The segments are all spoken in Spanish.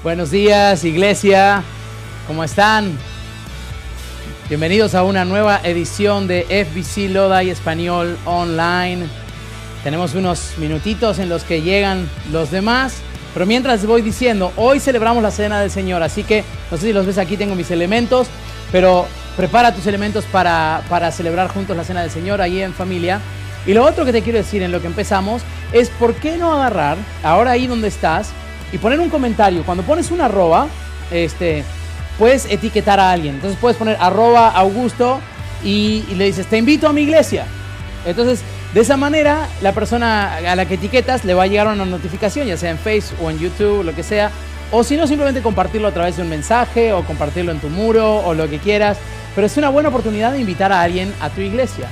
Buenos días, iglesia. ¿Cómo están? Bienvenidos a una nueva edición de FBC Lodi Español Online. Tenemos unos minutitos en los que llegan los demás, pero mientras les voy diciendo, hoy celebramos la Cena del Señor, así que no sé si los ves aquí, tengo mis elementos, pero prepara tus elementos para celebrar juntos la Cena del Señor ahí en familia. Y lo otro que te quiero decir en lo que empezamos es ¿por qué no agarrar ahora ahí donde estás y poner un comentario? Cuando pones un arroba, puedes etiquetar a alguien. Entonces puedes poner @Augusto y le dices, te invito a mi iglesia. Entonces, de esa manera, la persona a la que etiquetas le va a llegar una notificación, ya sea en Facebook o en YouTube, lo que sea. O si no, simplemente compartirlo a través de un mensaje o compartirlo en tu muro o lo que quieras. Pero es una buena oportunidad de invitar a alguien a tu iglesia.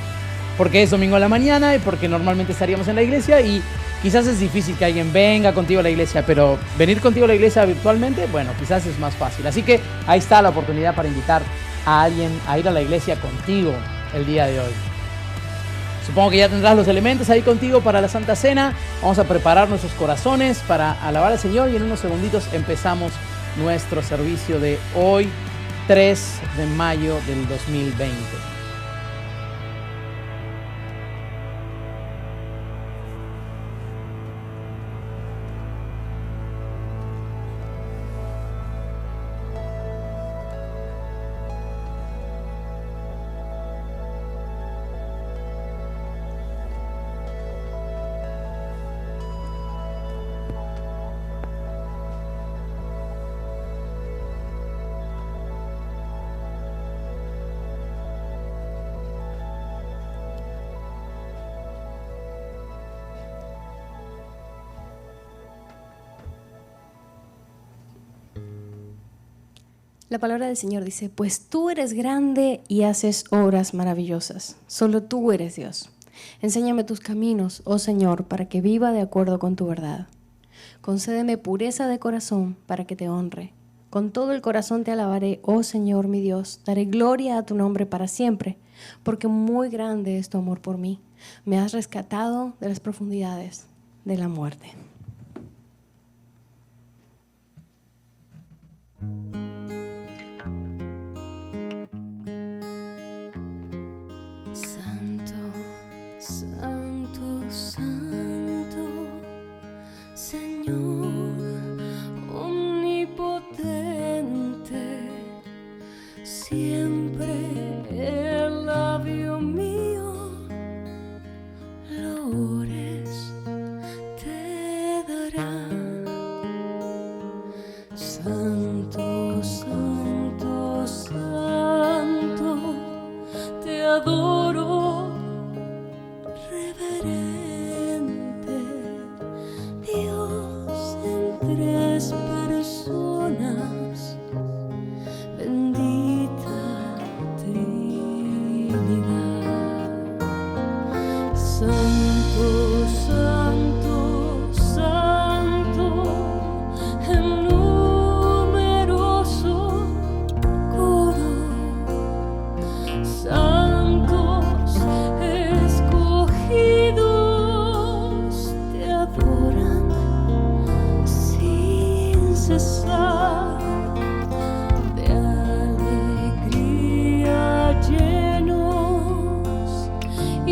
Porque es domingo a la mañana y porque normalmente estaríamos en la iglesia y quizás es difícil que alguien venga contigo a la iglesia, pero venir contigo a la iglesia virtualmente, bueno, quizás es más fácil. Así que ahí está la oportunidad para invitar a alguien a ir a la iglesia contigo el día de hoy. Supongo que ya tendrás los elementos ahí contigo para la Santa Cena. Vamos a preparar nuestros corazones para alabar al Señor y en unos segunditos empezamos nuestro servicio de hoy, 3 de mayo del 2020. La palabra del Señor dice, pues tú eres grande y haces obras maravillosas. Solo tú eres Dios. Enséñame tus caminos, oh Señor, para que viva de acuerdo con tu verdad. Concédeme pureza de corazón para que te honre. Con todo el corazón te alabaré, oh Señor mi Dios. Daré gloria a tu nombre para siempre, porque muy grande es tu amor por mí. Me has rescatado de las profundidades de la muerte.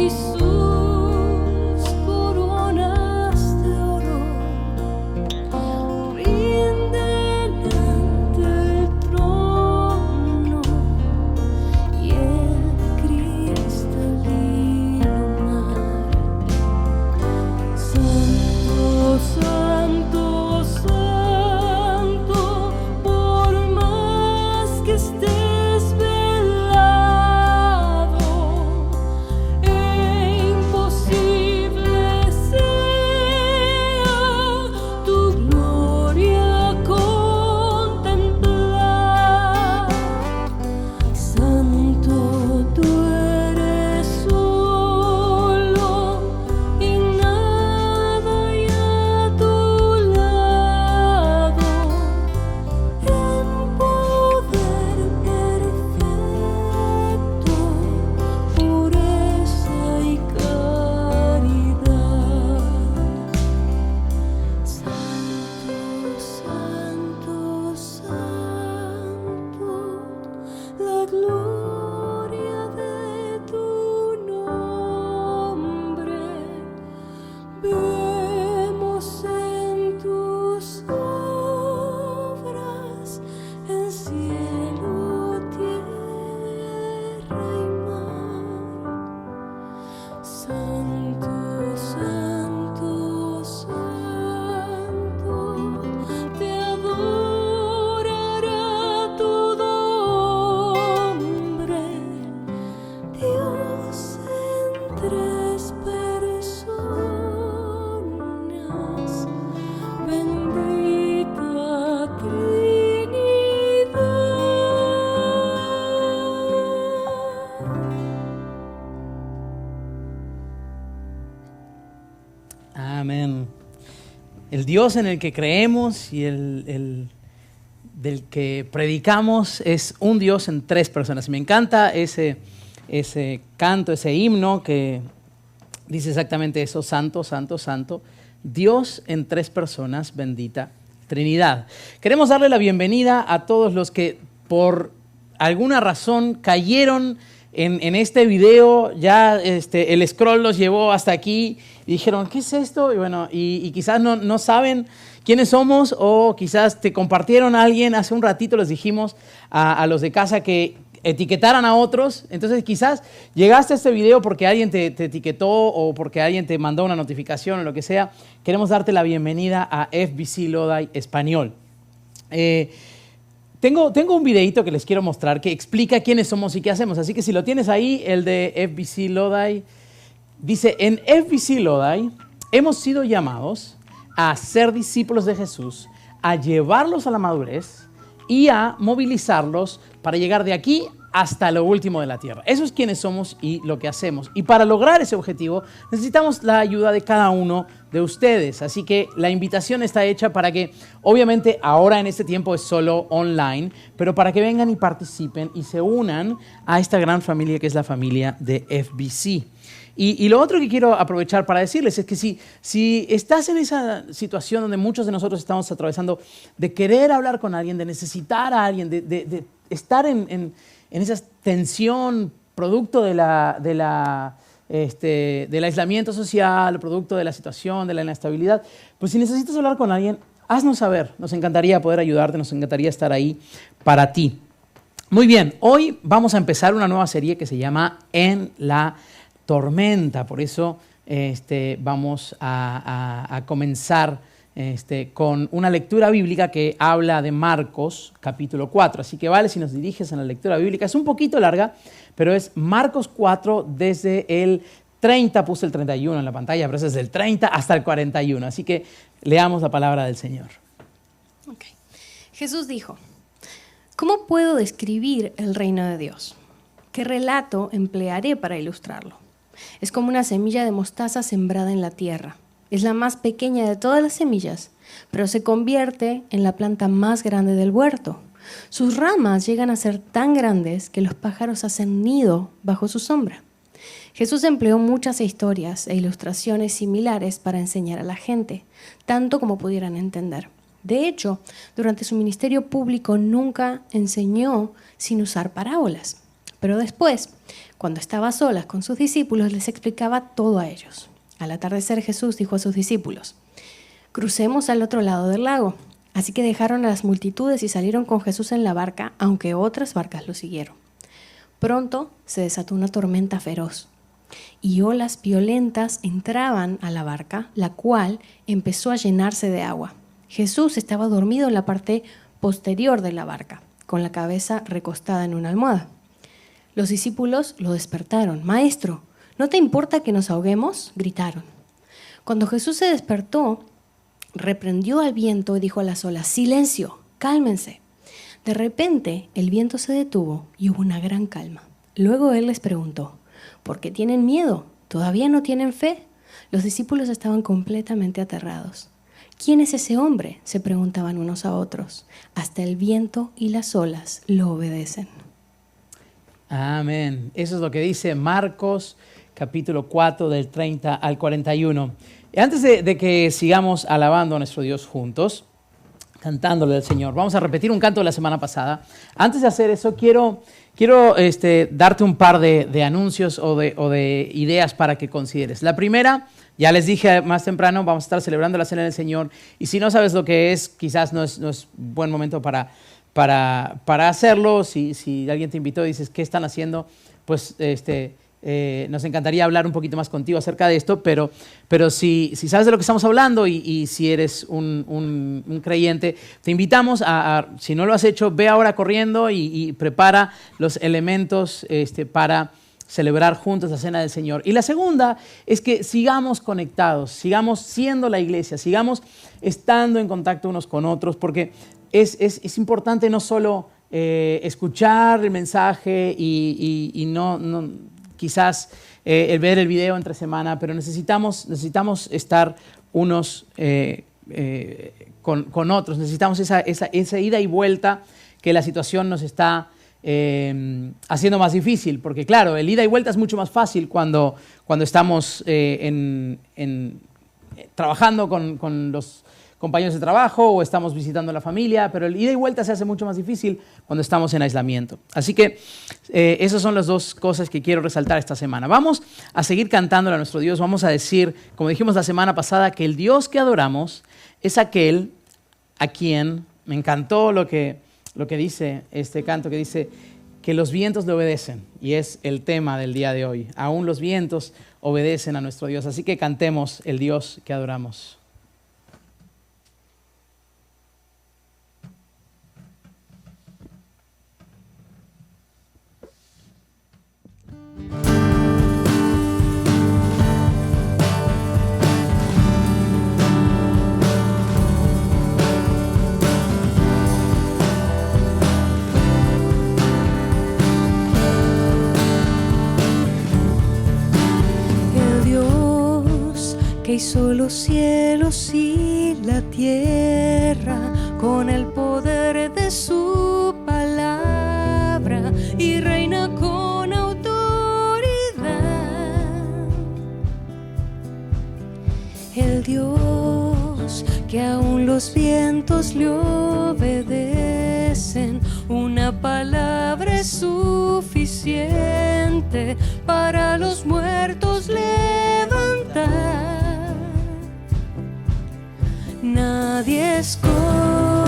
Sus coronas Amén. El Dios en el que creemos y el del que predicamos es un Dios en tres personas. Me encanta ese canto, ese himno que dice exactamente eso: Santo, Santo, Santo, Dios en tres personas, bendita Trinidad. Queremos darle la bienvenida a todos los que por alguna razón cayeron en este video. Ya el scroll los llevó hasta aquí y dijeron, ¿qué es esto? Y bueno, y quizás no saben quiénes somos, o quizás te compartieron a alguien. Hace un ratito les dijimos a los de casa que etiquetaran a otros. Entonces quizás llegaste a este video porque alguien te etiquetó o porque alguien te mandó una notificación o lo que sea. Queremos darte la bienvenida a FBC Lodi Español. Tengo un videito que les quiero mostrar que explica quiénes somos y qué hacemos. Así que si lo tienes ahí, el de FBC Lodi, dice: en FBC Lodi hemos sido llamados a ser discípulos de Jesús, a llevarlos a la madurez y a movilizarlos para llegar de aquí hasta lo último de la tierra. Eso es quiénes somos y lo que hacemos. Y para lograr ese objetivo necesitamos la ayuda de cada uno de ustedes. Así que la invitación está hecha para que, obviamente ahora en este tiempo es solo online, pero para que vengan y participen y se unan a esta gran familia que es la familia de FBC. Y lo otro que quiero aprovechar para decirles es que si estás en esa situación donde muchos de nosotros estamos atravesando, de querer hablar con alguien, de necesitar a alguien, de estar en esa tensión producto del aislamiento social, producto de la situación, de la inestabilidad, pues si necesitas hablar con alguien, haznos saber. Nos encantaría poder ayudarte, nos encantaría estar ahí para ti. Muy bien, hoy vamos a empezar una nueva serie que se llama En la Tormenta. Por eso vamos a comenzar con una lectura bíblica que habla de Marcos capítulo 4. Así que vale si nos diriges en la lectura bíblica. Es un poquito larga, pero es Marcos 4 desde el 30, puse el 31 en la pantalla, pero es desde el 30 hasta el 41. Así que leamos la palabra del Señor. Okay. Jesús dijo: ¿cómo puedo describir el reino de Dios? ¿Qué relato emplearé para ilustrarlo? Es como una semilla de mostaza sembrada en la tierra. Es la más pequeña de todas las semillas, pero se convierte en la planta más grande del huerto. Sus ramas llegan a ser tan grandes que los pájaros hacen nido bajo su sombra. Jesús empleó muchas historias e ilustraciones similares para enseñar a la gente, tanto como pudieran entender. De hecho, durante su ministerio público nunca enseñó sin usar parábolas. Pero después, cuando estaba a solas con sus discípulos, les explicaba todo a ellos. Al atardecer, Jesús dijo a sus discípulos: crucemos al otro lado del lago. Así que dejaron a las multitudes y salieron con Jesús en la barca, aunque otras barcas lo siguieron. Pronto se desató una tormenta feroz y olas violentas entraban a la barca, la cual empezó a llenarse de agua. Jesús estaba dormido en la parte posterior de la barca, con la cabeza recostada en una almohada. Los discípulos lo despertaron. «Maestro, ¿no te importa que nos ahoguemos?», gritaron. Cuando Jesús se despertó, reprendió al viento y dijo a las olas: «Silencio, cálmense». De repente, el viento se detuvo y hubo una gran calma. Luego él les preguntó: «¿Por qué tienen miedo? ¿Todavía no tienen fe?». Los discípulos estaban completamente aterrados. «¿Quién es ese hombre?», se preguntaban unos a otros. «Hasta el viento y las olas lo obedecen». Amén. Eso es lo que dice Marcos capítulo 4 del 30 al 41. Y antes de que sigamos alabando a nuestro Dios juntos, cantándole al Señor, vamos a repetir un canto de la semana pasada. Antes de hacer eso, quiero darte un par de anuncios o de ideas para que consideres. La primera, ya les dije más temprano, vamos a estar celebrando la Cena del Señor. Y si no sabes lo que es, quizás no es buen momento para hacerlo. Si alguien te invitó y dices, ¿qué están haciendo? Pues nos encantaría hablar un poquito más contigo acerca de esto, pero si sabes de lo que estamos hablando y si eres un creyente, te invitamos si no lo has hecho, ve ahora corriendo y prepara los elementos para celebrar juntos la Cena del Señor. Y la segunda es que sigamos conectados, sigamos siendo la iglesia, sigamos estando en contacto unos con otros, porque es importante no solo escuchar el mensaje y no quizás el ver el video entre semana, pero necesitamos estar unos con otros, necesitamos esa ida y vuelta que la situación nos está haciendo más difícil, porque claro, el ida y vuelta es mucho más fácil cuando estamos trabajando con los compañeros de trabajo o estamos visitando a la familia, pero el ida y vuelta se hace mucho más difícil cuando estamos en aislamiento. Así que esas son las dos cosas que quiero resaltar esta semana. Vamos a seguir cantándole a nuestro Dios, vamos a decir, como dijimos la semana pasada, que el Dios que adoramos es aquel a quien, me encantó lo que dice este canto, que dice que los vientos le obedecen, y es el tema del día de hoy. Aún los vientos obedecen a nuestro Dios, así que cantemos el Dios que adoramos. Que hizo los cielos y la tierra con el poder de su palabra y reina con autoridad. El Dios que aún los vientos le obedecen, una palabra es suficiente para los muertos levantar. Nadie es como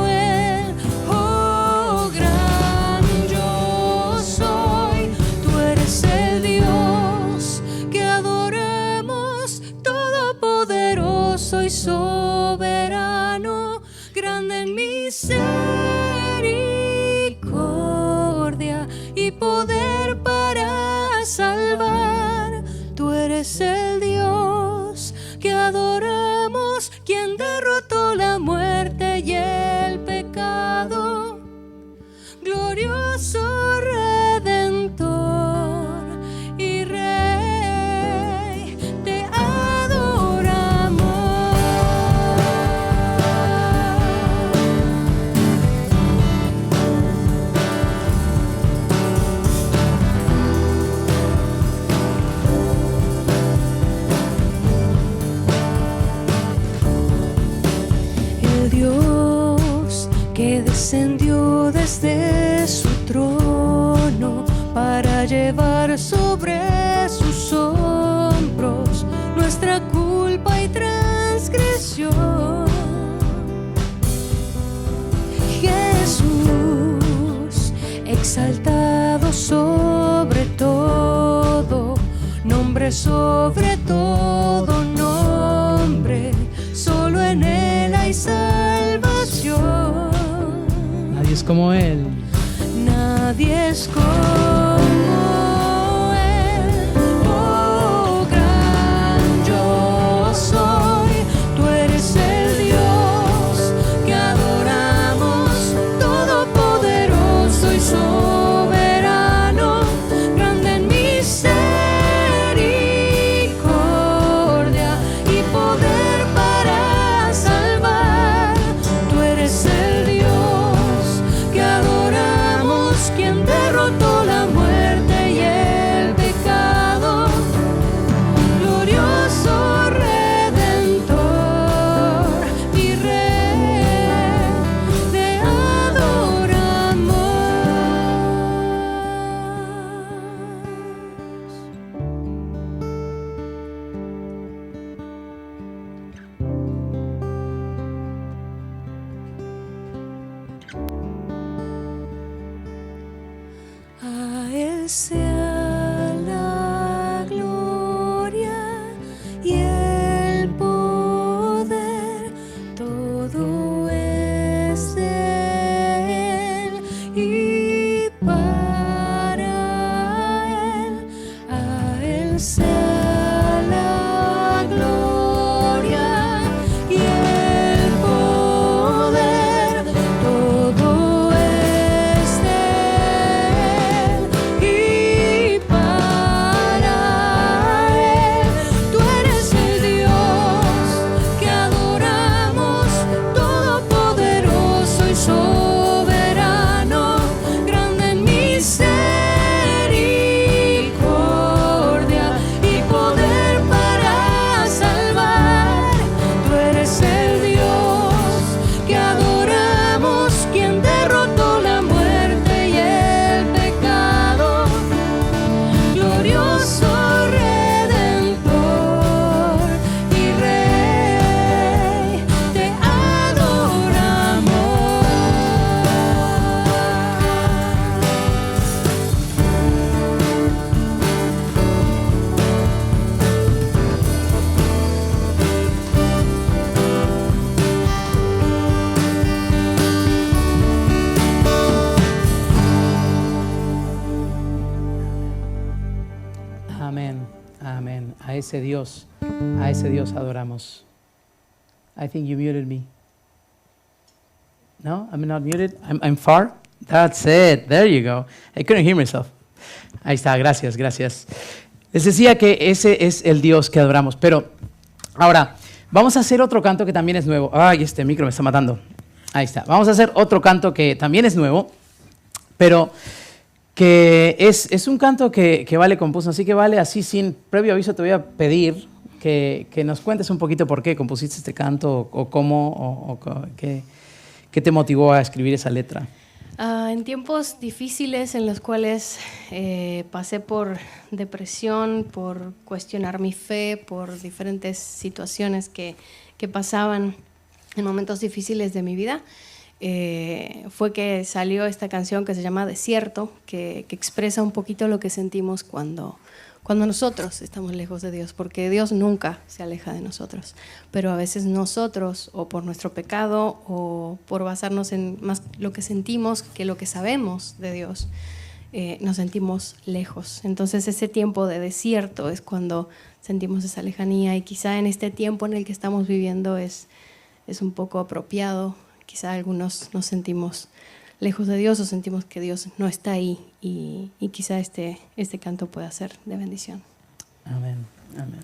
Él, oh gran yo soy. Tú eres el Dios que adoramos, todopoderoso y soberano, grande en misericordia y poder para salvar. Tú eres el Dios que adoramos, quien derrotó la muerte y el pecado, glorioso Redentor y Rey, te adoramos. Dios que descendió desde su trono para llevar sobre sus hombros nuestra culpa y transgresión. Jesús, exaltado sobre todo, nombre sobre todo nombre, solo en Él hay salvación. Nadie es como Él. Nadie es como Él, oh gran yo soy. Tú eres el Dios que adoramos, todopoderoso y soberano, grande en misericordia y poder para salvar. Tú eres el Dios que adoramos, Amén. A ese Dios adoramos. I think you muted me. No, I'm not muted. I'm far. That's it. There you go. I couldn't hear myself. Ahí está, gracias. Les decía que ese es el Dios que adoramos. Pero ahora, vamos a hacer otro canto que también es nuevo. Ay, este micro me está matando. Ahí está. Vamos a hacer otro canto que también es nuevo, pero que es un canto que Vale compuso. Así que Vale, así sin previo aviso te voy a pedir que nos cuentes un poquito por qué compusiste este canto o cómo, qué te motivó a escribir esa letra. En tiempos difíciles en los cuales pasé por depresión, por cuestionar mi fe, por diferentes situaciones que pasaban en momentos difíciles de mi vida, fue que salió esta canción que se llama Desierto, que expresa un poquito lo que sentimos cuando nosotros estamos lejos de Dios, porque Dios nunca se aleja de nosotros, pero a veces nosotros, o por nuestro pecado, o por basarnos en más lo que sentimos que lo que sabemos de Dios, nos sentimos lejos. Entonces ese tiempo de desierto es cuando sentimos esa lejanía, y quizá en este tiempo en el que estamos viviendo es un poco apropiado. Quizá algunos nos sentimos lejos de Dios o sentimos que Dios no está ahí, y quizá este canto pueda ser de bendición. Amén, amén.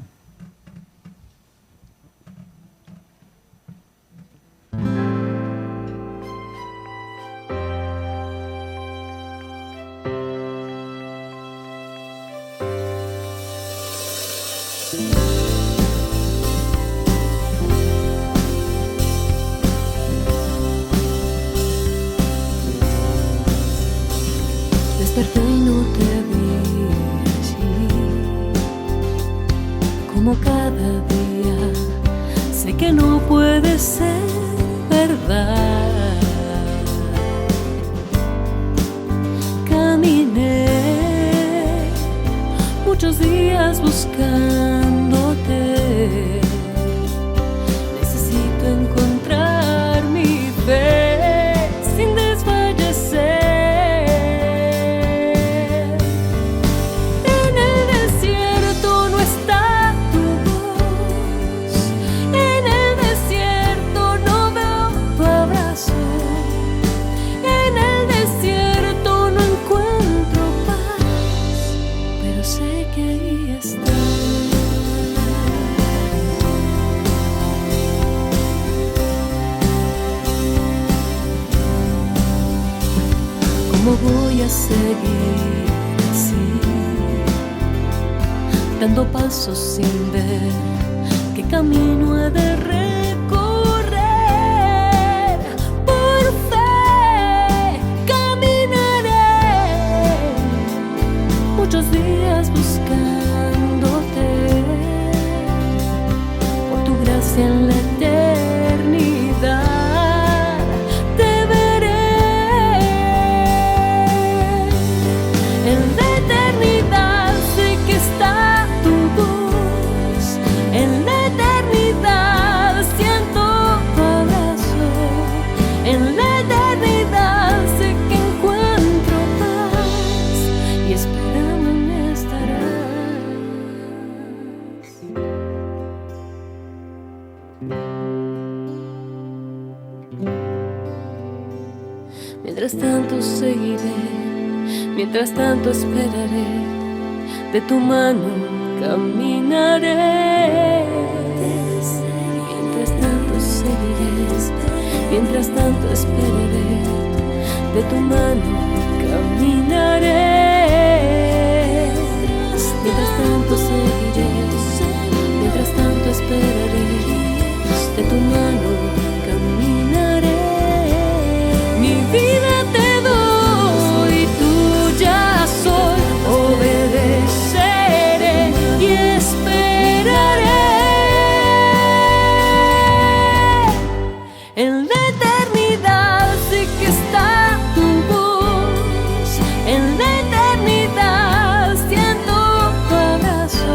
Desperté y no te vi allí, como cada día. Sé que no puede ser verdad. Caminé muchos días buscándote. Necesito encontrar mi fe. ¿Cómo voy a seguir así, dando pasos sin ver qué camino he de recorrer? Por fe caminaré muchos días buscándote, por tu gracia en la eternidad. Mientras tanto seguiré, mientras tanto esperaré, de tu mano caminaré. Mientras tanto seguiré, mientras tanto esperaré, de tu mano caminaré. Mientras tanto seguiré, mientras tanto esperaré, de tu mano caminaré. Mi vida te doy, tuya soy, obedeceré y esperaré. En la eternidad sé que está tu voz, en la eternidad siento tu abrazo.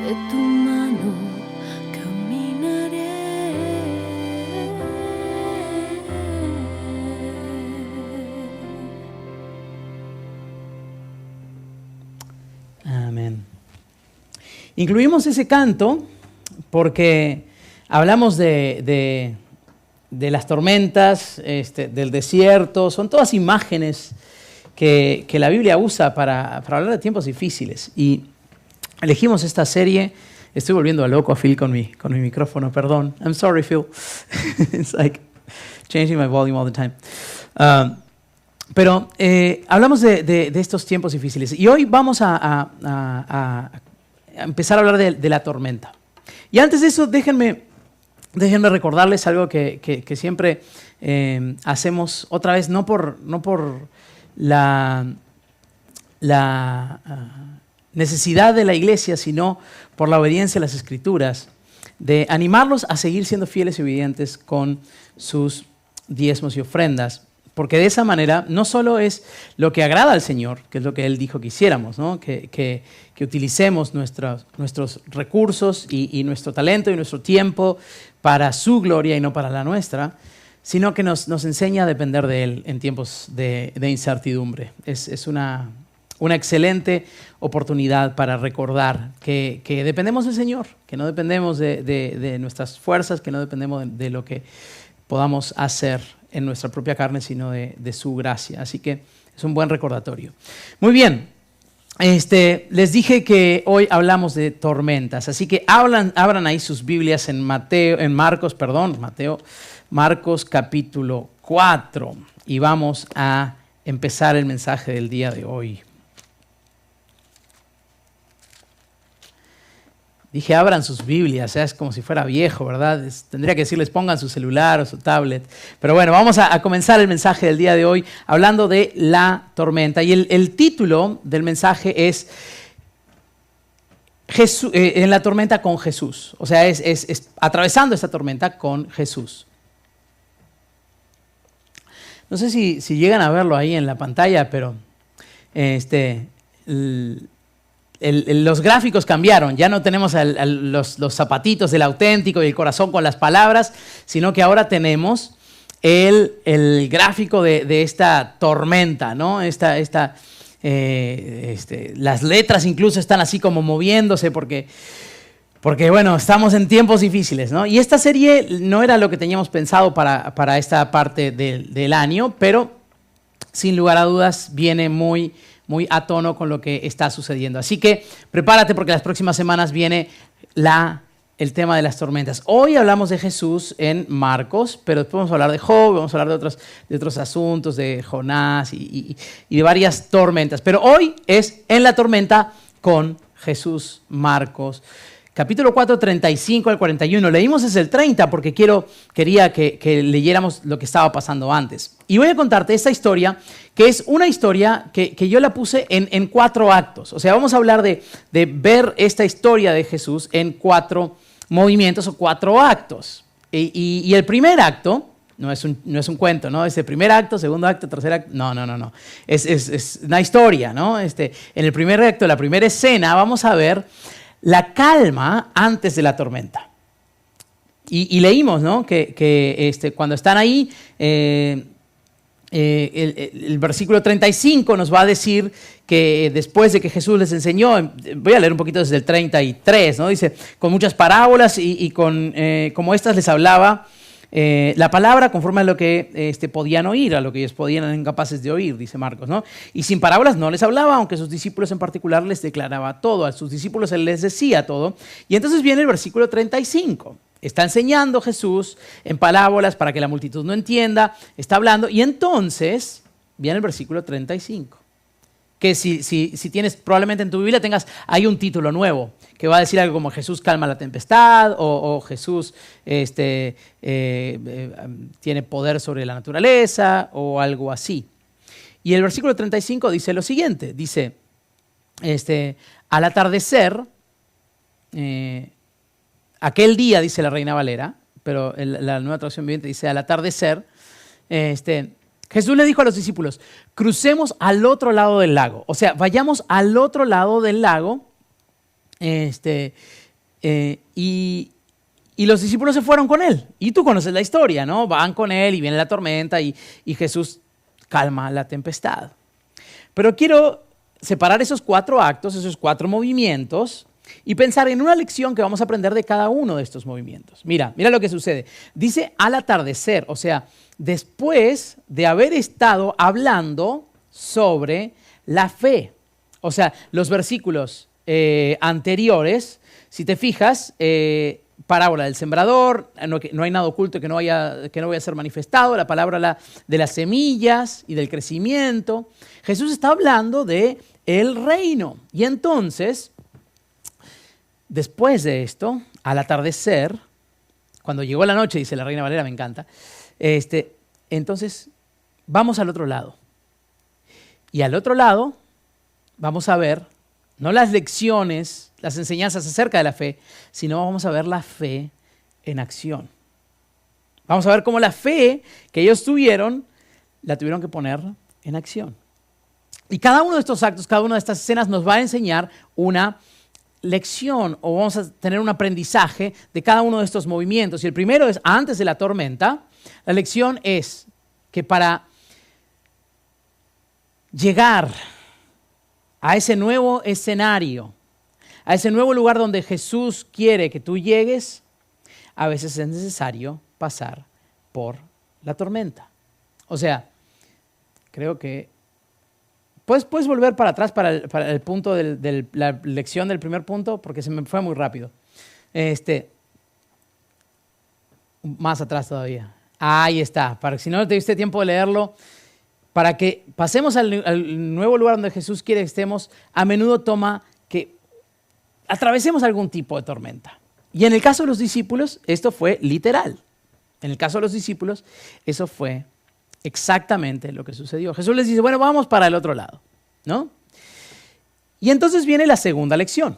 de tu mano caminaré. Amén. Incluimos ese canto porque hablamos de las tormentas, del desierto. Son todas imágenes que la Biblia usa para hablar de tiempos difíciles. Y elegimos esta serie. Estoy volviendo a loco a Phil con mi micrófono, perdón. I'm sorry, Phil. It's like changing my volume all the time. Pero hablamos de estos tiempos difíciles. Y hoy vamos a empezar a hablar de la tormenta. Y antes de eso, déjenme recordarles algo que siempre hacemos otra vez, no por la necesidad de la iglesia, sino por la obediencia a las Escrituras, de animarlos a seguir siendo fieles y obedientes con sus diezmos y ofrendas. Porque de esa manera no solo es lo que agrada al Señor, que es lo que Él dijo que hiciéramos, ¿no? que utilicemos nuestros recursos y nuestro talento y nuestro tiempo para su gloria y no para la nuestra, sino que nos enseña a depender de Él en tiempos de incertidumbre. Es una excelente oportunidad para recordar que dependemos del Señor, que no dependemos de nuestras fuerzas, que no dependemos de lo que podamos hacer en nuestra propia carne, sino de su gracia. Así que es un buen recordatorio. Muy bien, les dije que hoy hablamos de tormentas, así que abran ahí sus Biblias en Marcos capítulo 4 y vamos a empezar el mensaje del día de hoy. Dije, abran sus Biblias, es como si fuera viejo, ¿verdad? Tendría que decirles, pongan su celular o su tablet. Pero bueno, vamos a comenzar el mensaje del día de hoy hablando de la tormenta. Y el título del mensaje es en la tormenta con Jesús. O sea, es atravesando esta tormenta con Jesús. No sé si llegan a verlo ahí en la pantalla, pero los gráficos cambiaron. Ya no tenemos los zapatitos del auténtico y el corazón con las palabras, sino que ahora tenemos el gráfico de esta tormenta, ¿no? Las letras incluso están así como moviéndose porque bueno, estamos en tiempos difíciles, ¿no? Y esta serie no era lo que teníamos pensado para esta parte del año, pero sin lugar a dudas viene muy a tono con lo que está sucediendo. Así que prepárate porque las próximas semanas viene el tema de las tormentas. Hoy hablamos de Jesús en Marcos, pero después vamos a hablar de Job, vamos a hablar de otros asuntos, de Jonás y de varias tormentas. Pero hoy es en la tormenta con Jesús, Marcos capítulo 4, 35 al 41. Leímos desde el 30 porque quería que leyéramos lo que estaba pasando antes. Y voy a contarte esta historia, que es una historia que yo la puse en 4 actos. O sea, vamos a hablar de ver esta historia de Jesús en 4 movimientos o 4 actos. Y el primer acto no es un cuento, ¿no? Es el primer acto, segundo acto, tercer acto. No. Es una historia, ¿no? En el primer acto, la primera escena, vamos a ver la calma antes de la tormenta. Y leímos, ¿no? que cuando están ahí, el versículo 35 nos va a decir que después de que Jesús les enseñó, voy a leer un poquito desde el 33, ¿no? Dice, con muchas parábolas y como estas les hablaba la palabra conforme a lo que podían oír, a lo que ellos podían ser incapaces de oír, dice Marcos, ¿no? Y sin parábolas no les hablaba, aunque a sus discípulos en particular les declaraba todo, a sus discípulos él les decía todo. Y entonces viene el versículo 35. Está enseñando Jesús en parábolas para que la multitud no entienda, está hablando, y entonces viene el versículo 35. Que si tienes, probablemente en tu Biblia hay un título nuevo, que va a decir algo como Jesús calma la tempestad, o Jesús tiene poder sobre la naturaleza, o algo así. Y el versículo 35 dice lo siguiente, dice, al atardecer, aquel día, dice la Reina Valera, pero la Nueva Traducción Viviente dice al atardecer, Jesús le dijo a los discípulos, crucemos al otro lado del lago. O sea, vayamos al otro lado del lago Y los discípulos se fueron con él. Y tú conoces la historia, ¿no? Van con él y viene la tormenta y Jesús calma la tempestad. Pero quiero separar esos 4 actos, esos 4 movimientos y pensar en una lección que vamos a aprender de cada uno de estos movimientos. Mira lo que sucede. Dice al atardecer, o sea, después de haber estado hablando sobre la fe. O sea, los versículos anteriores, si te fijas, parábola del sembrador, no hay nada oculto que no vaya a ser manifestado, la palabra de las semillas y del crecimiento. Jesús está hablando de el reino. Y entonces, después de esto, al atardecer, cuando llegó la noche, dice la Reina Valera, me encanta, entonces vamos al otro lado. Y al otro lado vamos a ver, no las lecciones, las enseñanzas acerca de la fe, sino vamos a ver la fe en acción. Vamos a ver cómo la fe que ellos tuvieron, la tuvieron que poner en acción. Y cada uno de estos actos, cada una de estas escenas nos va a enseñar una lección o vamos a tener un aprendizaje de cada uno de estos movimientos. Y el primero es antes de la tormenta. La lección es que para llegar a ese nuevo escenario, a ese nuevo lugar donde Jesús quiere que tú llegues, a veces es necesario pasar por la tormenta. O sea, creo que puedes volver para atrás para el punto de la lección del primer punto, porque se me fue muy rápido. Más atrás todavía. Ahí está, para que si no te diste tiempo de leerlo, para que pasemos al nuevo lugar donde Jesús quiere que estemos, a menudo toma que atravesemos algún tipo de tormenta. Y en el caso de los discípulos, esto fue literal. En el caso de los discípulos, eso fue exactamente lo que sucedió. Jesús les dice, bueno, vamos para el otro lado, ¿no? Y entonces viene la segunda lección,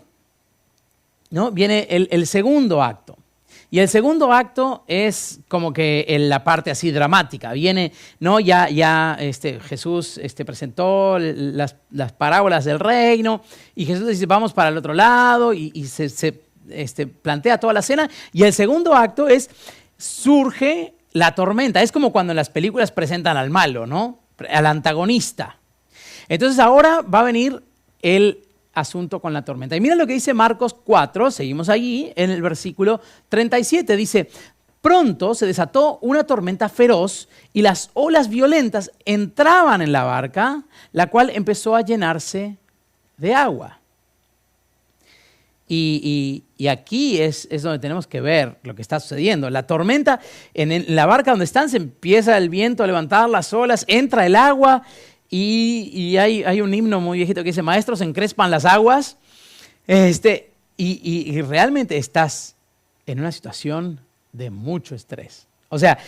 ¿no? Viene el segundo acto. Y el segundo acto es como que la parte así dramática. Viene, ¿no? Ya Jesús presentó las parábolas del reino y Jesús dice, vamos para el otro lado y se plantea toda la escena. Y el segundo acto surge la tormenta. Es como cuando en las películas presentan al malo, ¿no? Al antagonista. Entonces ahora va a venir el asunto con la tormenta. Y mira lo que dice Marcos 4, seguimos allí, en el versículo 37, dice, pronto se desató una tormenta feroz y las olas violentas entraban en la barca, la cual empezó a llenarse de agua. Y aquí es donde tenemos que ver lo que está sucediendo. La tormenta, en la barca donde están, se empieza el viento a levantar las olas, entra el agua. Y hay un himno muy viejito que dice, maestros, encrespan las aguas. Y realmente estás en una situación de mucho estrés. O sea,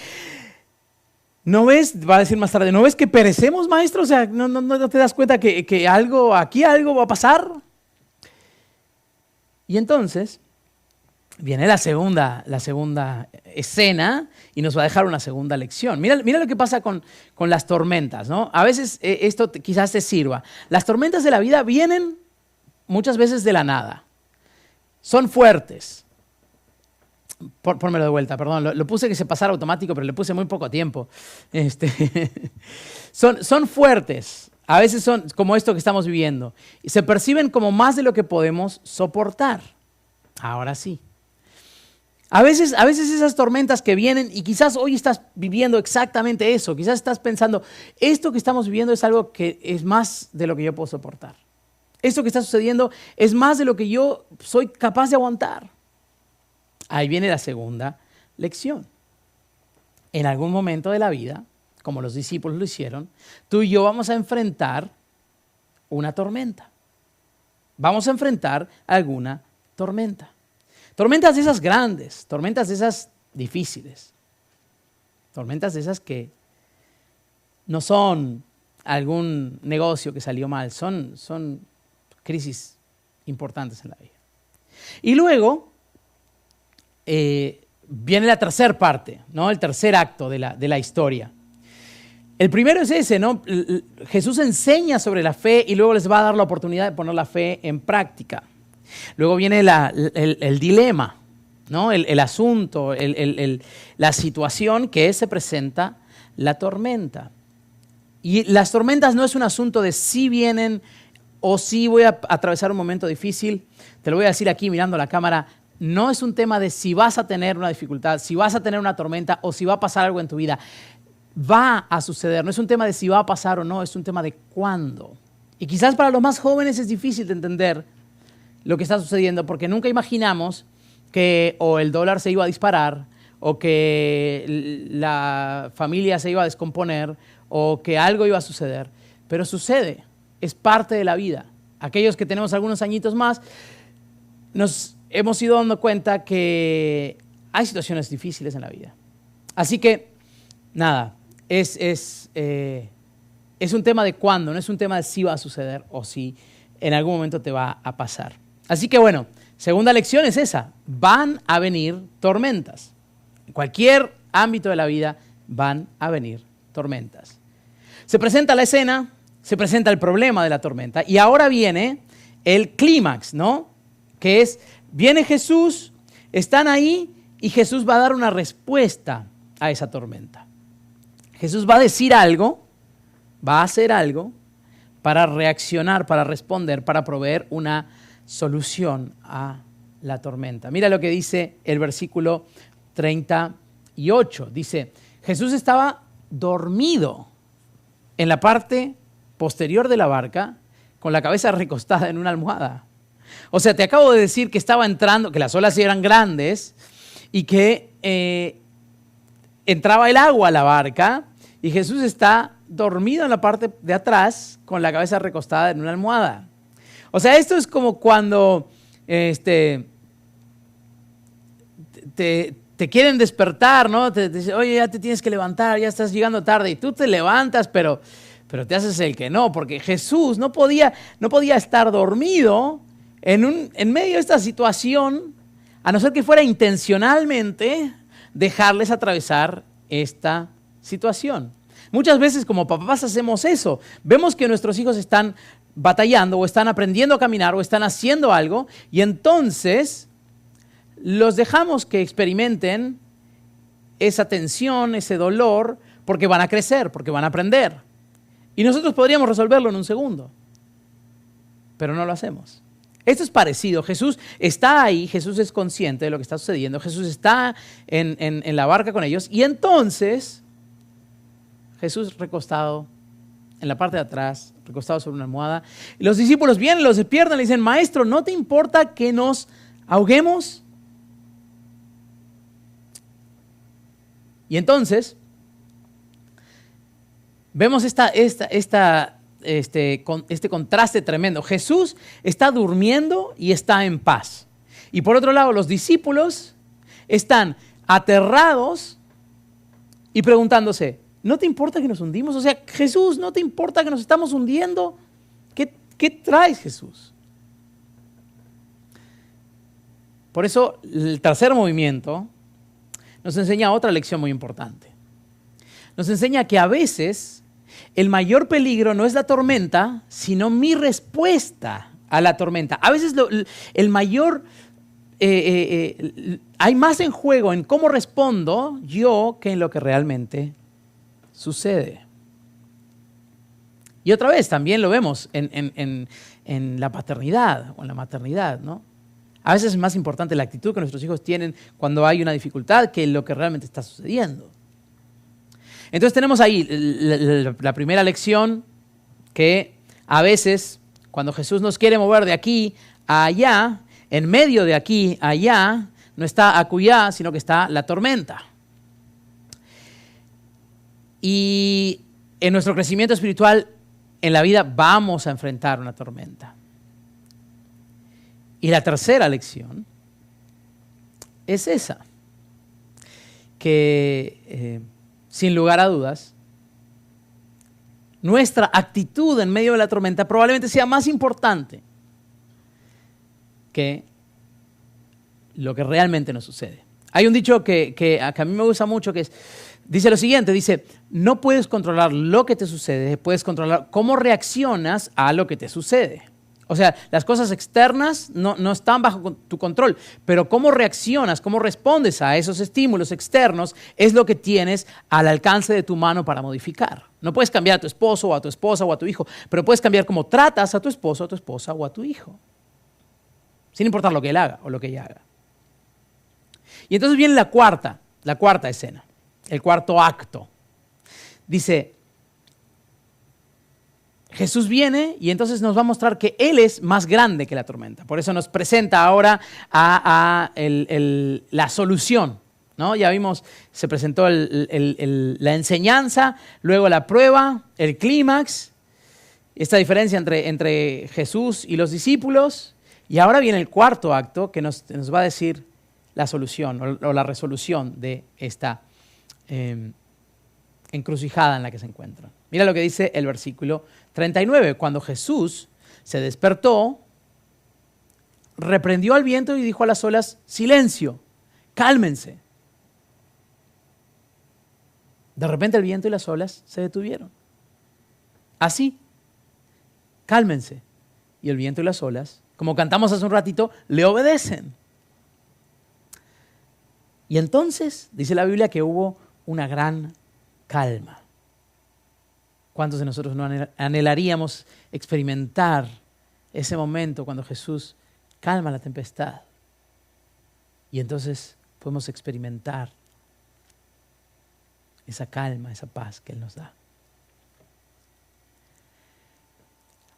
¿no ves? Va a decir más tarde, ¿no ves que perecemos, maestro? O sea, ¿no te das cuenta que algo va a pasar? Y entonces viene la segunda escena y nos va a dejar una segunda lección. Mira lo que pasa con las tormentas, ¿no? A veces esto quizás te sirva. Las tormentas de la vida vienen muchas veces de la nada. Son fuertes. Pónmelo de vuelta, perdón. Lo puse que se pasara automático, pero le puse muy poco tiempo. Son fuertes. A veces son como esto que estamos viviendo. Y se perciben como más de lo que podemos soportar. Ahora sí. A veces esas tormentas que vienen y quizás hoy estás viviendo exactamente eso, quizás estás pensando, esto que estamos viviendo es algo que es más de lo que yo puedo soportar. Esto que está sucediendo es más de lo que yo soy capaz de aguantar. Ahí viene la segunda lección. En algún momento de la vida, como los discípulos lo hicieron, tú y yo vamos a enfrentar una tormenta. Vamos a enfrentar alguna tormenta. Tormentas de esas grandes, tormentas de esas difíciles, tormentas de esas que no son algún negocio que salió mal, son crisis importantes en la vida. Y luego viene la tercera parte, ¿no? El tercer acto de la historia. El primero es ese, ¿no? Jesús enseña sobre la fe y luego les va a dar la oportunidad de poner la fe en práctica. Luego viene el dilema, ¿no? El asunto, la situación que se presenta la tormenta. Y las tormentas no es un asunto de si vienen o si voy a atravesar un momento difícil. Te lo voy a decir aquí mirando la cámara. No es un tema de si vas a tener una dificultad, si vas a tener una tormenta o si va a pasar algo en tu vida. Va a suceder. No es un tema de si va a pasar o no, es un tema de cuándo. Y quizás para los más jóvenes es difícil de entender lo que está sucediendo porque nunca imaginamos que o el dólar se iba a disparar o que la familia se iba a descomponer o que algo iba a suceder. Pero sucede, es parte de la vida. Aquellos que tenemos algunos añitos más nos hemos ido dando cuenta que hay situaciones difíciles en la vida. Así que, nada, es un tema de cuándo, no es un tema de si va a suceder o si en algún momento te va a pasar. Así que bueno, segunda lección es esa, van a venir tormentas. En cualquier ámbito de la vida van a venir tormentas. Se presenta la escena, se presenta el problema de la tormenta y ahora viene el clímax, ¿no? Que es, viene Jesús, están ahí y Jesús va a dar una respuesta a esa tormenta. Jesús va a decir algo, va a hacer algo para reaccionar, para responder, para proveer una solución a la tormenta. Mira lo que dice el versículo 38. Dice, Jesús estaba dormido en la parte posterior de la barca con la cabeza recostada en una almohada. O sea, te acabo de decir que estaba entrando, que las olas eran grandes y que entraba el agua a la barca y Jesús está dormido en la parte de atrás con la cabeza recostada en una almohada. O sea, esto es como cuando te quieren despertar, ¿no? Te dicen, oye, ya te tienes que levantar, ya estás llegando tarde. Y tú te levantas, pero te haces el que no, porque Jesús no podía estar dormido en medio de esta situación, a no ser que fuera intencionalmente dejarles atravesar esta situación. Muchas veces como papás hacemos eso. Vemos que nuestros hijos están batallando o están aprendiendo a caminar o están haciendo algo y entonces los dejamos que experimenten esa tensión, ese dolor, porque van a crecer, porque van a aprender. Y nosotros podríamos resolverlo en un segundo, pero no lo hacemos. Esto es parecido. Jesús está ahí, Jesús es consciente de lo que está sucediendo, Jesús está en la barca con ellos y entonces Jesús recostado en la parte de atrás, recostado sobre una almohada. Y los discípulos vienen, los despiertan y le dicen, Maestro, ¿no te importa que nos ahoguemos? Y entonces vemos este contraste tremendo. Jesús está durmiendo y está en paz. Y por otro lado, los discípulos están aterrados y preguntándose, ¿no te importa que nos hundimos? O sea, Jesús, ¿no te importa que nos estamos hundiendo? ¿Qué traes, Jesús? Por eso, el tercer movimiento nos enseña otra lección muy importante. Nos enseña que a veces el mayor peligro no es la tormenta, sino mi respuesta a la tormenta. A veces el mayor, hay más en juego en cómo respondo yo que en lo que realmente sucede. Y otra vez, también lo vemos en la paternidad o en la maternidad, ¿no? A veces es más importante la actitud que nuestros hijos tienen cuando hay una dificultad que lo que realmente está sucediendo. Entonces tenemos ahí la primera lección, que a veces cuando Jesús nos quiere mover de aquí a allá, en medio de aquí a allá, no está acullá, sino que está la tormenta. Y en nuestro crecimiento espiritual, en la vida, vamos a enfrentar una tormenta. Y la tercera lección es esa, que sin lugar a dudas, nuestra actitud en medio de la tormenta probablemente sea más importante que lo que realmente nos sucede. Hay un dicho que a mí me gusta mucho, que dice lo siguiente, dice, no puedes controlar lo que te sucede, puedes controlar cómo reaccionas a lo que te sucede. O sea, las cosas externas no están bajo tu control, pero cómo reaccionas, cómo respondes a esos estímulos externos es lo que tienes al alcance de tu mano para modificar. No puedes cambiar a tu esposo o a tu esposa o a tu hijo, pero puedes cambiar cómo tratas a tu esposo, a tu esposa o a tu hijo, sin importar lo que él haga o lo que ella haga. Y entonces viene la cuarta escena, el cuarto acto. Dice, Jesús viene y entonces nos va a mostrar que Él es más grande que la tormenta. Por eso nos presenta ahora la solución, ¿no? Ya vimos, se presentó la enseñanza, luego la prueba, el clímax, esta diferencia entre Jesús y los discípulos. Y ahora viene el cuarto acto que nos va a decir la solución o la resolución de esta encrucijada en la que se encuentran. Mira lo que dice el versículo 39. Cuando Jesús se despertó, reprendió al viento y dijo a las olas, silencio, cálmense. De repente el viento y las olas se detuvieron. Así, cálmense. Y el viento y las olas, como cantamos hace un ratito, le obedecen. Y entonces, dice la Biblia, que hubo una gran calma. ¿Cuántos de nosotros no anhelaríamos experimentar ese momento cuando Jesús calma la tempestad? Y entonces podemos experimentar esa calma, esa paz que Él nos da.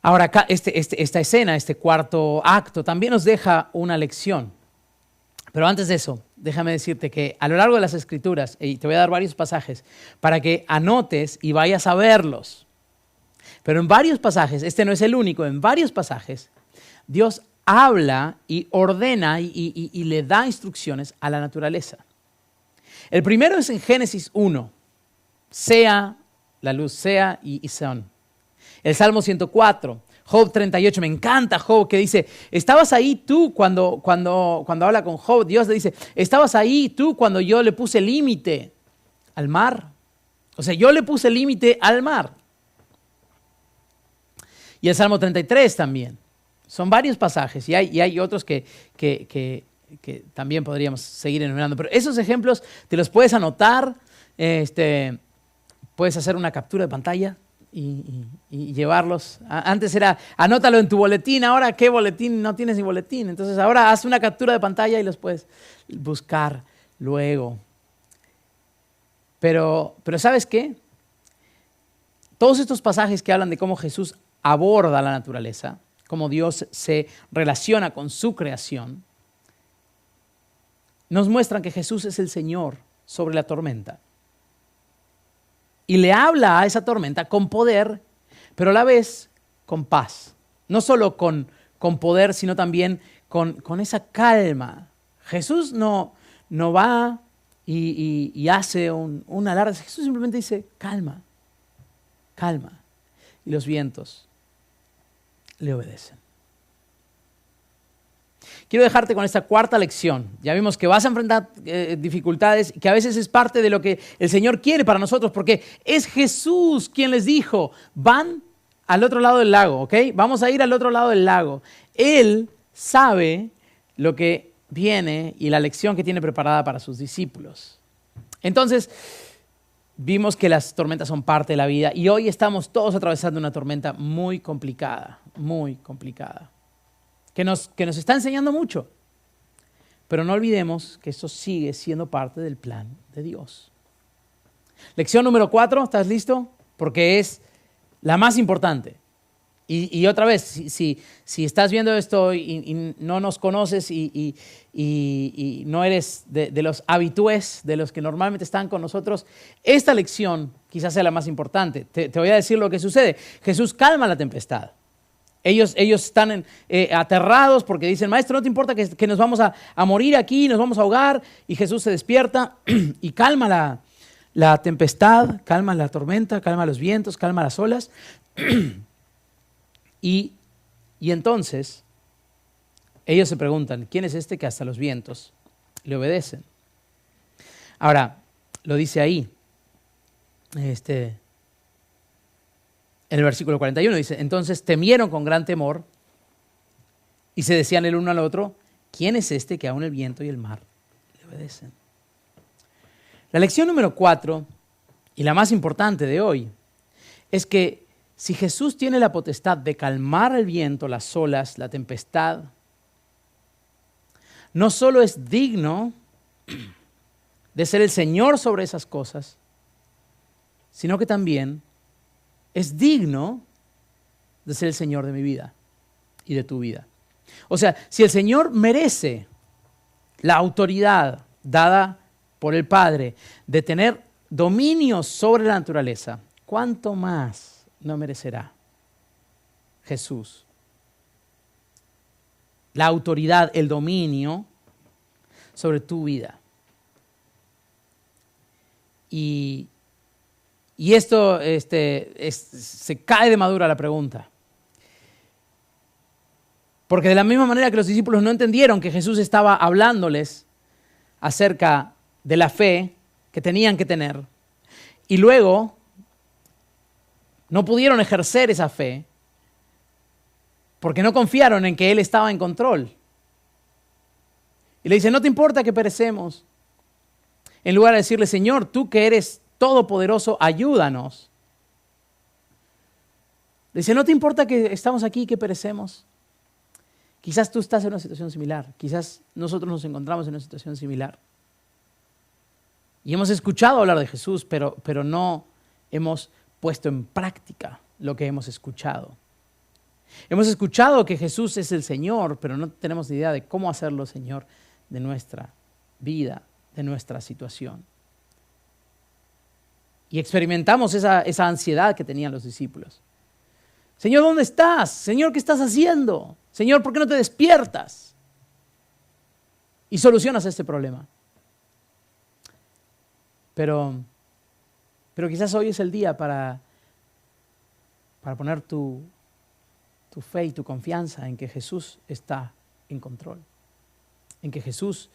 Ahora, acá, esta escena, este cuarto acto, también nos deja una lección. Pero antes de eso, déjame decirte que a lo largo de las Escrituras, y te voy a dar varios pasajes para que anotes y vayas a verlos. Pero en varios pasajes, este no es el único, en varios pasajes, Dios habla y ordena y le da instrucciones a la naturaleza. El primero es en Génesis 1, sea la luz, sea y son. El Salmo 104, Job 38, me encanta Job, que dice, estabas ahí tú cuando habla con Job, Dios le dice, estabas ahí tú cuando yo le puse límite al mar. O sea, yo le puse límite al mar. Y el Salmo 33 también. Son varios pasajes y hay otros que también podríamos seguir enumerando. Pero esos ejemplos te los puedes anotar, puedes hacer una captura de pantalla y llevarlos. Antes era, anótalo en tu boletín, ahora ¿qué boletín? No tienes ni boletín. Entonces ahora haz una captura de pantalla y los puedes buscar luego. Pero ¿sabes qué? Todos estos pasajes que hablan de cómo Jesús aborda la naturaleza, cómo Dios se relaciona con su creación, nos muestran que Jesús es el Señor sobre la tormenta. Y le habla a esa tormenta con poder, pero a la vez con paz. No solo con poder, sino también con esa calma. Jesús no va y hace un alarde. Jesús simplemente dice, calma, calma. Y los vientos le obedecen. Quiero dejarte con esta cuarta lección. Ya vimos que vas a enfrentar dificultades, que a veces es parte de lo que el Señor quiere para nosotros, porque es Jesús quien les dijo, van al otro lado del lago, ¿ok? Vamos a ir al otro lado del lago. Él sabe lo que viene y la lección que tiene preparada para sus discípulos. Entonces, vimos que las tormentas son parte de la vida y hoy estamos todos atravesando una tormenta muy complicada, que nos está enseñando mucho. Pero no olvidemos que esto sigue siendo parte del plan de Dios. Lección número 4, ¿estás listo? Porque es la más importante. Y otra vez, si estás viendo esto y no nos conoces y no eres de los habitués, de los que normalmente están con nosotros, esta lección quizás sea la más importante. Te voy a decir lo que sucede. Jesús calma la tempestad. Ellos están aterrados porque dicen, maestro, ¿no te importa que nos vamos a morir aquí, nos vamos a ahogar? Y Jesús se despierta y calma la tempestad, calma la tormenta, calma los vientos, calma las olas. Y entonces ellos se preguntan, ¿quién es este que hasta los vientos le obedecen? Ahora, lo dice ahí, en el versículo 41, dice, entonces temieron con gran temor Y se decían el uno al otro, ¿quién es este que aún el viento y el mar le obedecen? La lección número 4, y la más importante de hoy, es que si Jesús tiene la potestad de calmar el viento, las olas, la tempestad, no solo es digno de ser el Señor sobre esas cosas, sino que también es digno de ser el Señor de mi vida y de tu vida. O sea, si el Señor merece la autoridad dada por el Padre de tener dominio sobre la naturaleza, ¿cuánto más no merecerá Jesús la autoridad, el dominio sobre tu vida? Y esto se cae de madura la pregunta. Porque de la misma manera que los discípulos no entendieron que Jesús estaba hablándoles acerca de la fe que tenían que tener, y luego no pudieron ejercer esa fe porque no confiaron en que Él estaba en control. Y le dicen, no te importa que perecemos. En lugar de decirle, Señor, tú que eres todopoderoso, ayúdanos. Le dice, no te importa que estamos aquí y que perecemos. Quizás tú estás en una situación similar. Quizás nosotros nos encontramos en una situación similar. Y hemos escuchado hablar de Jesús, pero no hemos puesto en práctica lo que hemos escuchado. Hemos escuchado que Jesús es el Señor, pero no tenemos idea de cómo hacerlo Señor de nuestra vida, de nuestra situación. Y experimentamos esa ansiedad que tenían los discípulos. Señor, ¿dónde estás? Señor, ¿qué estás haciendo? Señor, ¿por qué no te despiertas? Y solucionas este problema. Pero quizás hoy es el día para poner tu fe y tu confianza en que Jesús está en control, en que Jesús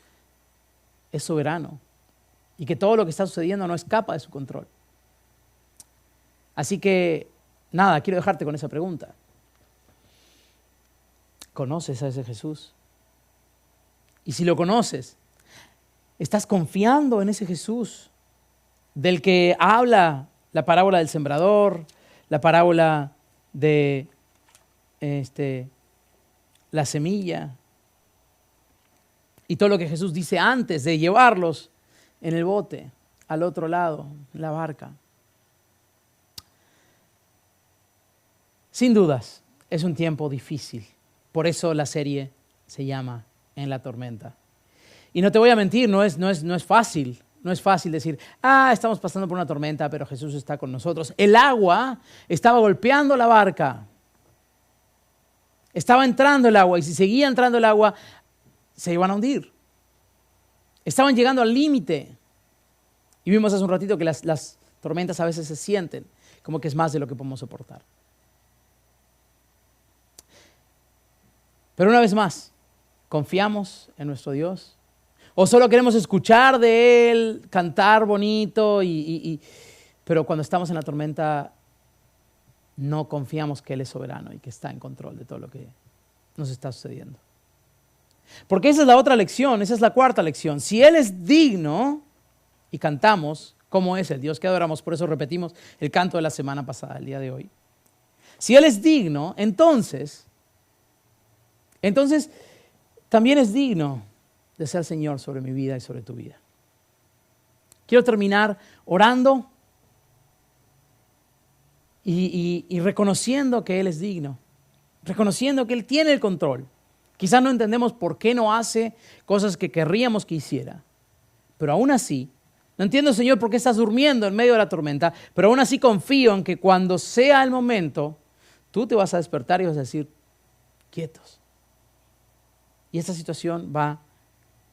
es soberano y que todo lo que está sucediendo no escapa de su control. Así que, nada, quiero dejarte con esa pregunta. ¿Conoces a ese Jesús? Y si lo conoces, ¿estás confiando en ese Jesús del que habla la parábola del sembrador, la parábola de la semilla y todo lo que Jesús dice antes de llevarlos en el bote al otro lado, en la barca? Sin dudas, es un tiempo difícil. Por eso la serie se llama En la tormenta. Y no te voy a mentir, no es fácil. No es fácil decir, estamos pasando por una tormenta, pero Jesús está con nosotros. El agua estaba golpeando la barca. Estaba entrando el agua y si seguía entrando el agua, se iban a hundir. Estaban llegando al límite. Y vimos hace un ratito que las tormentas a veces se sienten como que es más de lo que podemos soportar. Pero una vez más, ¿confiamos en nuestro Dios? ¿O solo queremos escuchar de Él, cantar bonito, pero cuando estamos en la tormenta no confiamos que Él es soberano y que está en control de todo lo que nos está sucediendo? Porque esa es la otra lección, esa es la cuarta lección. Si Él es digno, y cantamos cómo es el Dios que adoramos, por eso repetimos el canto de la semana pasada, el día de hoy. Si Él es digno, entonces también es digno de ser Señor sobre mi vida y sobre tu vida. Quiero terminar orando y reconociendo que Él es digno, reconociendo que Él tiene el control. Quizás no entendemos por qué no hace cosas que querríamos que hiciera, pero aún así, no entiendo, Señor, por qué estás durmiendo en medio de la tormenta, pero aún así confío en que cuando sea el momento, tú te vas a despertar y vas a decir, quietos. Y esta situación va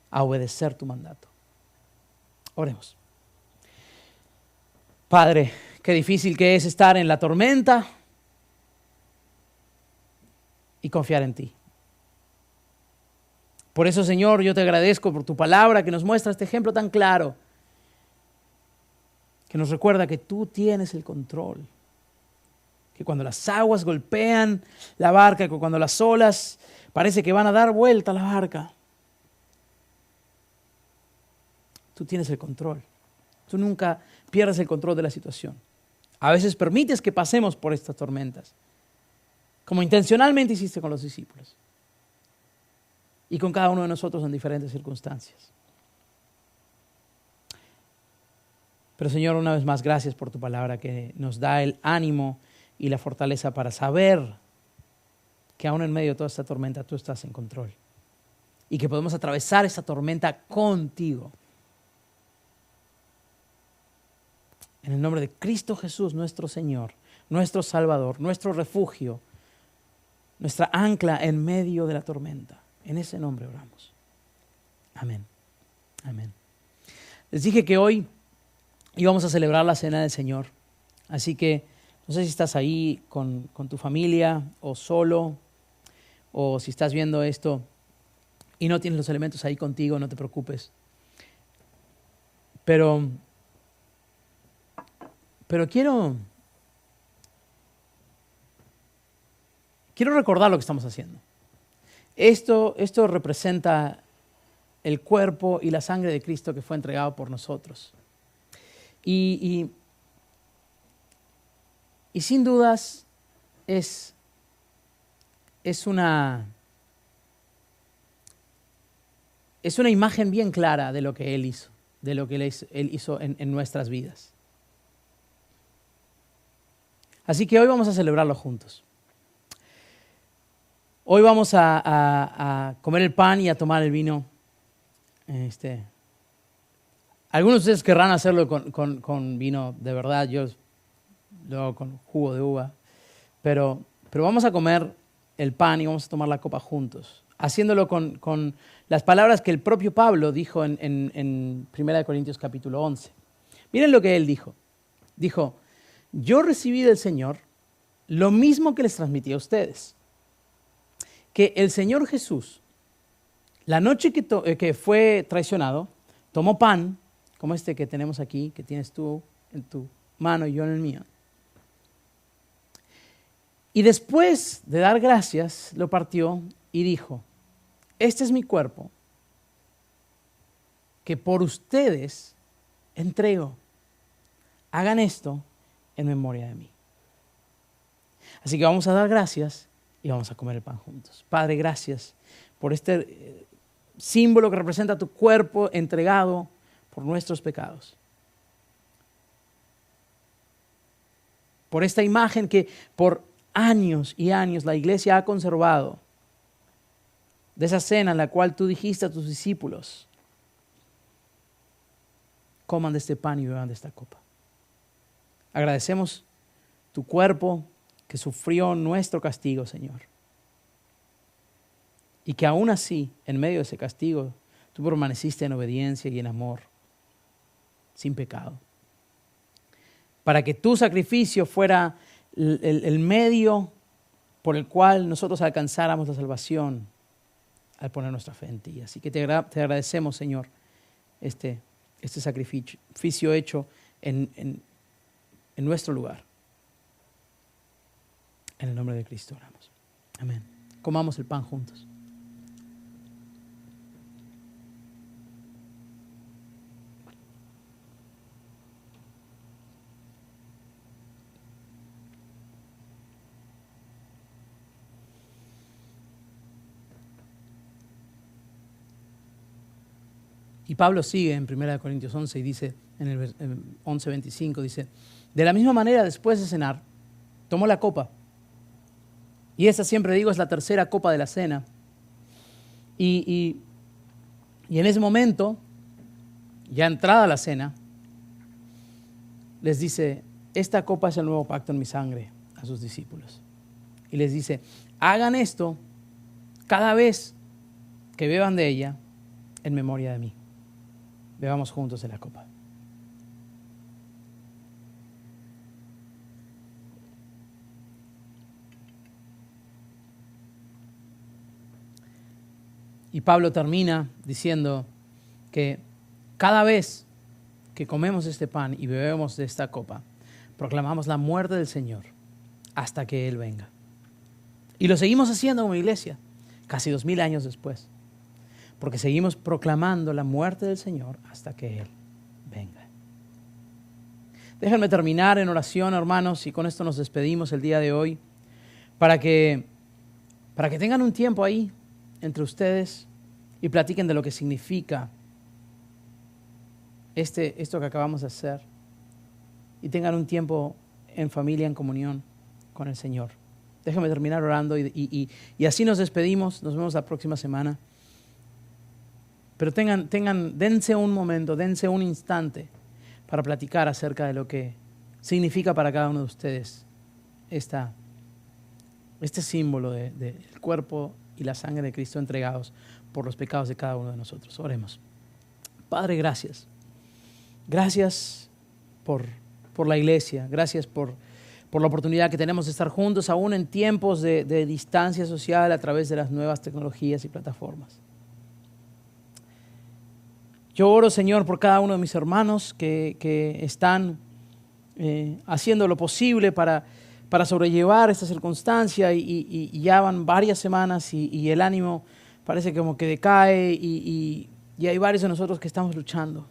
a obedecer tu mandato. Oremos. Padre, qué difícil que es estar en la tormenta y confiar en ti. Por eso, Señor, yo te agradezco por tu palabra que nos muestra este ejemplo tan claro, que nos recuerda que tú tienes el control que cuando las aguas golpean la barca, que cuando las olas parece que van a dar vuelta a la barca, tú tienes el control. Tú nunca pierdes el control de la situación. A veces permites que pasemos por estas tormentas, como intencionalmente hiciste con los discípulos y con cada uno de nosotros en diferentes circunstancias. Pero Señor, una vez más, gracias por tu palabra que nos da el ánimo y la fortaleza para saber que aún en medio de toda esta tormenta tú estás en control y que podemos atravesar esta tormenta contigo. En el nombre de Cristo Jesús, nuestro Señor, nuestro Salvador, nuestro refugio, nuestra ancla en medio de la tormenta. En ese nombre oramos. Amén. Amén. Les dije que hoy íbamos a celebrar la Cena del Señor. Así que no sé si estás ahí con tu familia o solo, o si estás viendo esto y no tienes los elementos ahí contigo, no te preocupes. Pero quiero recordar lo que estamos haciendo. Esto representa el cuerpo y la sangre de Cristo que fue entregado por nosotros. Y sin dudas es una imagen bien clara de lo que Él hizo, de lo que Él hizo en nuestras vidas. Así que hoy vamos a celebrarlo juntos. Hoy vamos a comer el pan y a tomar el vino. Algunos de ustedes querrán hacerlo con vino de verdad, yo lo hago con jugo de uva. Pero vamos a comer el pan y vamos a tomar la copa juntos, haciéndolo con las palabras que el propio Pablo dijo en 1 Corintios capítulo 11. Miren lo que él dijo. Dijo: yo recibí del Señor lo mismo que les transmití a ustedes, que el Señor Jesús, la noche que fue traicionado, tomó pan, como este que tenemos aquí, que tienes tú en tu mano y yo en el mío, y después de dar gracias, lo partió y dijo: este es mi cuerpo, que por ustedes entrego. Hagan esto en memoria de mí. Así que vamos a dar gracias y vamos a comer el pan juntos. Padre, gracias por este símbolo que representa tu cuerpo entregado por nuestros pecados. Por esta imagen que por años y años la iglesia ha conservado, de esa cena en la cual tú dijiste a tus discípulos: coman de este pan y beban de esta copa. Agradecemos tu cuerpo que sufrió nuestro castigo, Señor. Y que aún así, en medio de ese castigo, tú permaneciste en obediencia y en amor, sin pecado. Para que tu sacrificio fuera el medio por el cual nosotros alcanzáramos la salvación al poner nuestra fe en ti. Así que te agradecemos, Señor, este sacrificio hecho en nuestro lugar. En el nombre de Cristo oramos. Amén. Comamos el pan juntos. Y Pablo sigue en 1 Corintios 11 y dice, en el 11:25, dice: de la misma manera, después de cenar, tomó la copa. Y esa, siempre digo, es la tercera copa de la cena. Y en ese momento, ya entrada la cena, les dice: esta copa es el nuevo pacto en mi sangre, a sus discípulos. Y les dice: hagan esto cada vez que beban de ella en memoria de mí. Bebamos juntos de la copa. Y Pablo termina diciendo que cada vez que comemos este pan y bebemos de esta copa, proclamamos la muerte del Señor hasta que Él venga. Y lo seguimos haciendo como iglesia, casi 2000 años después, porque seguimos proclamando la muerte del Señor hasta que Él venga. Déjenme terminar en oración, hermanos, y con esto nos despedimos el día de hoy, para que tengan un tiempo ahí entre ustedes y platiquen de lo que significa esto que acabamos de hacer, y tengan un tiempo en familia, en comunión con el Señor. Déjenme terminar orando y así nos despedimos. Nos vemos la próxima semana. Pero dense un momento, dense un instante para platicar acerca de lo que significa para cada uno de ustedes este símbolo del cuerpo y la sangre de Cristo entregados por los pecados de cada uno de nosotros. Oremos. Padre, gracias. Gracias por la iglesia. Gracias por la oportunidad que tenemos de estar juntos, aún en tiempos de distancia social a través de las nuevas tecnologías y plataformas. Yo oro, Señor, por cada uno de mis hermanos que están haciendo lo posible para sobrellevar esta circunstancia y ya van varias semanas y el ánimo parece como que decae y hay varios de nosotros que estamos luchando.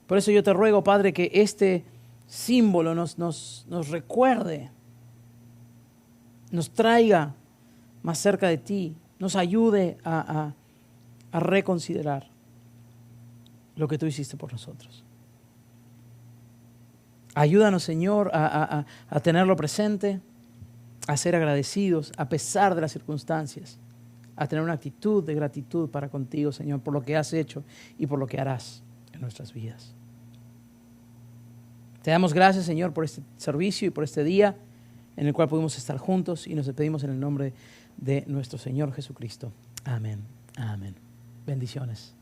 Por eso yo te ruego, Padre, que este símbolo nos recuerde, nos traiga más cerca de ti, nos ayude a reconsiderar lo que tú hiciste por nosotros. Ayúdanos, Señor, a tenerlo presente, a ser agradecidos a pesar de las circunstancias, a tener una actitud de gratitud para contigo, Señor, por lo que has hecho y por lo que harás en nuestras vidas. Te damos gracias, Señor, por este servicio y por este día en el cual pudimos estar juntos, y nos despedimos en el nombre de nuestro Señor Jesucristo. Amén. Amén. Bendiciones.